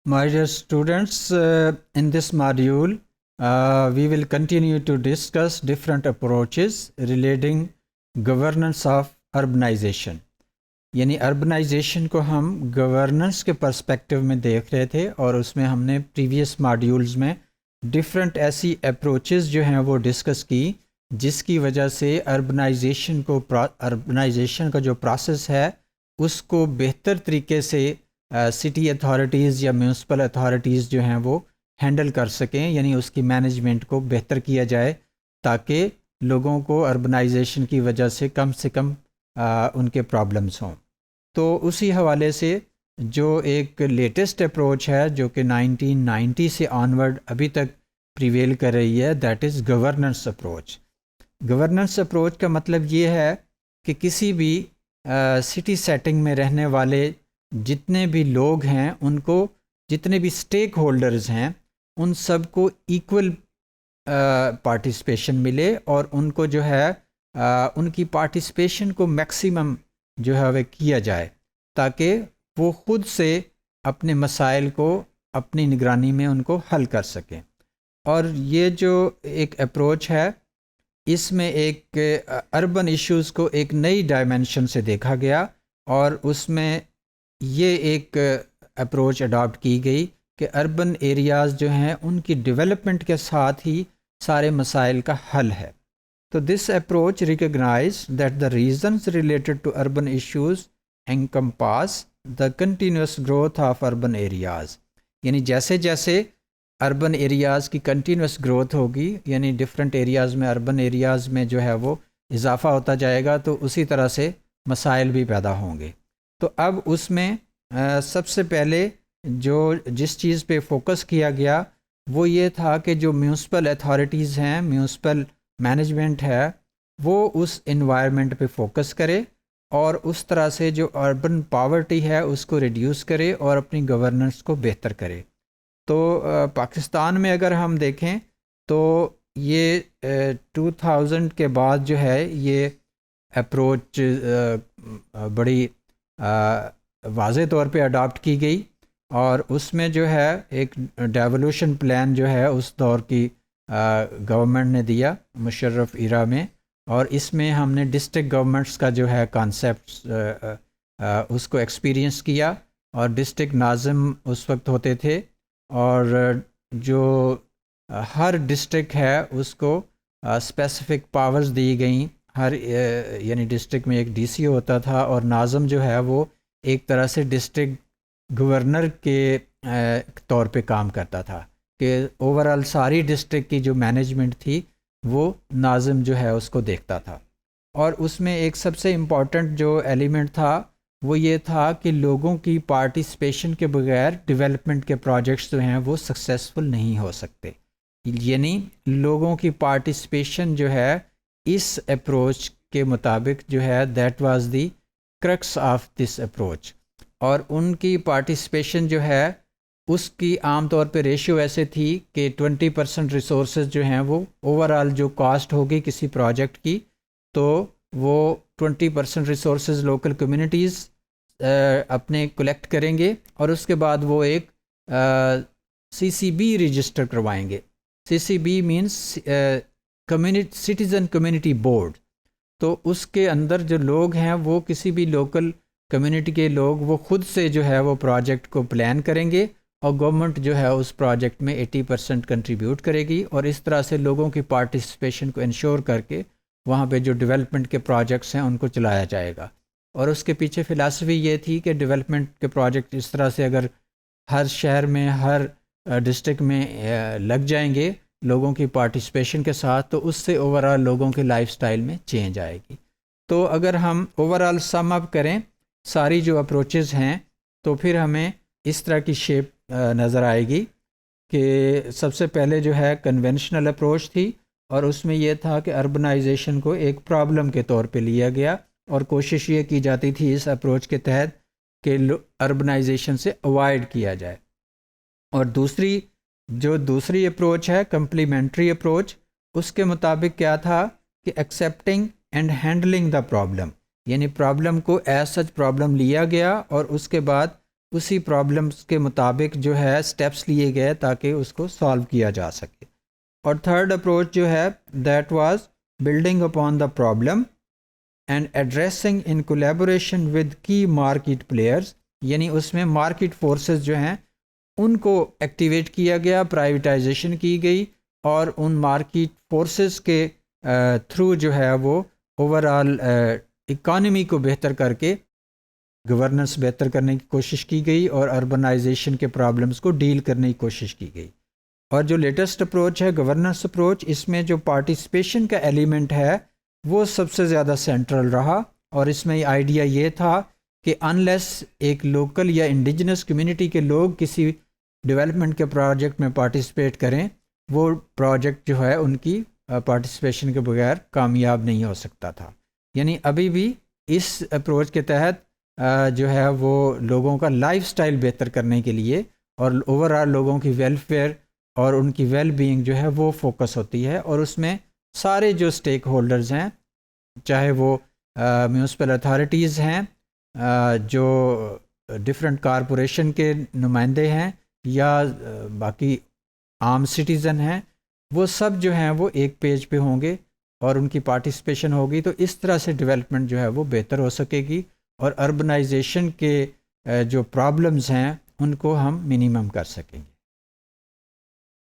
My dear students, in this module, we will continue to discuss different approaches relating governance of urbanization. یعنی urbanisation کو ہم governance کے perspective میں دیکھ رہے تھے، اور اس میں ہم نے پریویس ماڈیولز میں ڈفرینٹ ایسی اپروچز جو ہیں وہ ڈسکس کی، جس کی وجہ سے اربنائزیشن کا جو پروسیس ہے اس کو بہتر طریقے سے سٹی اتھارٹیز یا میونسپل اتھارٹیز جو ہیں وہ ہینڈل کر سکیں، یعنی اس کی مینجمنٹ کو بہتر کیا جائے تاکہ لوگوں کو اربنائزیشن کی وجہ سے کم ان کے پرابلمس ہوں۔ تو اسی حوالے سے جو ایک لیٹسٹ اپروچ ہے جو کہ 1990 سے آنورڈ ابھی تک پریویل کر رہی ہے، that is governance approach. Governance approach کا مطلب یہ ہے کہ کسی بھی سٹی سیٹنگ میں رہنے والے جتنے بھی لوگ ہیں، ان کو جتنے بھی اسٹیک ہولڈرز ہیں، ان سب کو ایکول پارٹیسپیشن ملے، اور ان کو جو ہے ان کی پارٹیسپیشن کو میکسیمم جو ہے وہ کیا جائے تاکہ وہ خود سے اپنے مسائل کو اپنی نگرانی میں ان کو حل کر سکیں۔ اور یہ جو ایک اپروچ ہے، اس میں ایک اربن ایشوز کو ایک نئی ڈائمنشن سے دیکھا گیا، اور اس میں یہ ایک اپروچ اڈاپٹ کی گئی کہ اربن ایریاز جو ہیں ان کی ڈیولپمنٹ کے ساتھ ہی سارے مسائل کا حل ہے۔ تو this approach recognise that the reasons related to urban issues encompass the continuous growth of urban areas, یعنی جیسے جیسے اربن ایریاز کی کنٹینیوس گروتھ ہوگی، یعنی ڈفرینٹ ایریاز میں اربن ایریاز میں جو ہے وہ اضافہ ہوتا جائے گا، تو اسی طرح سے مسائل بھی پیدا ہوں گے۔ تو اب اس میں سب سے پہلے جس چیز پہ فوکس کیا گیا وہ یہ تھا کہ جو میونسپل اتھارٹیز ہیں، میونسپل مینجمنٹ ہے، وہ اس انوائرمنٹ پہ فوکس کرے اور اس طرح سے جو اربن پاورٹی ہے اس کو ریڈیوس کرے اور اپنی گورننس کو بہتر کرے۔ تو پاکستان میں اگر ہم دیکھیں تو یہ 2000 کے بعد جو ہے یہ اپروچ بڑی واضح طور پہ اڈاپٹ کی گئی، اور اس میں جو ہے ایک ڈیولوشن پلان جو ہے اس دور کی گورنمنٹ نے دیا مشرف ایرا میں، اور اس میں ہم نے ڈسٹرکٹ گورنمنٹس کا جو ہے کانسیپٹ اس کو ایکسپیرینس کیا، اور ڈسٹرکٹ ناظم اس وقت ہوتے تھے، اور جو ہر ڈسٹرکٹ ہے اس کو اسپیسیفک پاورز دی گئیں، یعنی ڈسٹرکٹ میں ایک ڈی سی ہوتا تھا، اور ناظم جو ہے وہ ایک طرح سے ڈسٹرکٹ گورنر کے طور پہ کام کرتا تھا کہ اوورال ساری ڈسٹرکٹ کی جو مینجمنٹ تھی وہ ناظم جو ہے اس کو دیکھتا تھا۔ اور اس میں ایک سب سے امپورٹنٹ جو ایلیمنٹ تھا وہ یہ تھا کہ لوگوں کی پارٹیسپیشن کے بغیر ڈیولپمنٹ کے پروجیکٹس جو ہیں وہ سکسیسفل نہیں ہو سکتے، یعنی لوگوں کی پارٹیسپیشن جو ہے اس اپروچ کے مطابق جو ہے that was the crux of this approach, اور ان کی پارٹیسپیشن جو ہے اس کی عام طور پہ ریشیو ایسے تھی کہ 20% ریسورسز جو ہیں وہ اوورال جو کاسٹ ہوگی کسی پروجیکٹ کی، تو وہ 20% ریسورسز لوکل کمیونٹیز اپنے کلیکٹ کریں گے، اور اس کے بعد وہ ایک CCB رجسٹر کروائیں گے۔ CCB means citizen community board. تو اس کے اندر جو لوگ ہیں وہ کسی بھی لوکل کمیونٹی کے لوگ وہ خود سے جو ہے وہ پروجیکٹ کو پلان کریں گے، اور گورنمنٹ جو ہے اس پروجیکٹ میں 80% کنٹریبیوٹ کرے گی، اور اس طرح سے لوگوں کی پارٹیسپیشن کو انشور کر کے وہاں پہ جو ڈیولپمنٹ کے پروجیکٹس ہیں ان کو چلایا جائے گا۔ اور اس کے پیچھے فلاسفی یہ تھی کہ ڈیولپمنٹ کے پروجیکٹ اس طرح سے اگر ہر شہر میں ہر ڈسٹرکٹ میں لگ جائیں گے لوگوں کی پارٹیسپیشن کے ساتھ، تو اس سے اوورال لوگوں کے لائف سٹائل میں چینج آئے گی۔ تو اگر ہم اوورال سم اپ کریں ساری جو اپروچز ہیں، تو پھر ہمیں اس طرح کی شیپ نظر آئے گی کہ سب سے پہلے جو ہے کنونشنل اپروچ تھی، اور اس میں یہ تھا کہ اربنائزیشن کو ایک پرابلم کے طور پہ لیا گیا، اور کوشش یہ کی جاتی تھی اس اپروچ کے تحت کہ اربنائزیشن سے اوائڈ کیا جائے۔ اور دوسری اپروچ ہے کمپلیمنٹری اپروچ، اس کے مطابق کیا تھا کہ accepting and handling the problem, یعنی پرابلم کو ایز سچ پرابلم لیا گیا، اور اس کے بعد اسی پرابلمس کے مطابق جو ہے اسٹیپس لیے گئے تاکہ اس کو سالو کیا جا سکے. اور تھرڈ اپروچ جو ہے that was building upon the problem and addressing in collaboration with کی مارکیٹ پلیئرز، یعنی اس میں مارکیٹ فورسز جو ہیں ان کو ایکٹیویٹ کیا گیا، پرائیویٹائزیشن کی گئی، اور ان مارکیٹ فورسز کے تھرو جو ہے وہ اوور آل اکانومی کو بہتر کر کے گورننس بہتر کرنے کی کوشش کی گئی اور اربنائزیشن کے پرابلمس کو ڈیل کرنے کی کوشش کی گئی. اور جو لیٹسٹ اپروچ ہے گورننس اپروچ، اس میں جو پارٹیسپیشن کا ایلیمنٹ ہے وہ سب سے زیادہ سینٹرل رہا، اور اس میں آئیڈیا یہ تھا کہ انلیس ایک لوکل یا انڈیجنس کمیونٹی کے لوگ کسی ڈیولپمنٹ کے پروجیکٹ میں پارٹیسپیٹ کریں، وہ پروجیکٹ جو ہے ان کی پارٹیسپیشن کے بغیر کامیاب نہیں ہو سکتا تھا. یعنی ابھی بھی اس اپروچ کے تحت جو ہے وہ لوگوں کا لائف سٹائل بہتر کرنے کے لیے اور اوور آل لوگوں کی ویلفیئر اور ان کی ویل بینگ جو ہے وہ فوکس ہوتی ہے، اور اس میں سارے جو اسٹیک ہولڈرز ہیں، چاہے وہ میونسپل اتھارٹیز ہیں، جو ڈفرینٹ کارپوریشن کے نمائندے ہیں، یا باقی عام سٹیزن ہیں، وہ سب جو ہیں وہ ایک پیج پہ ہوں گے اور ان کی پارٹیسپیشن ہوگی. تو اس طرح سے ڈیولپمنٹ جو ہے وہ بہتر ہو سکے گی، اور اربنائزیشن کے جو پرابلمز ہیں ان کو ہم منیمم کر سکیں گے.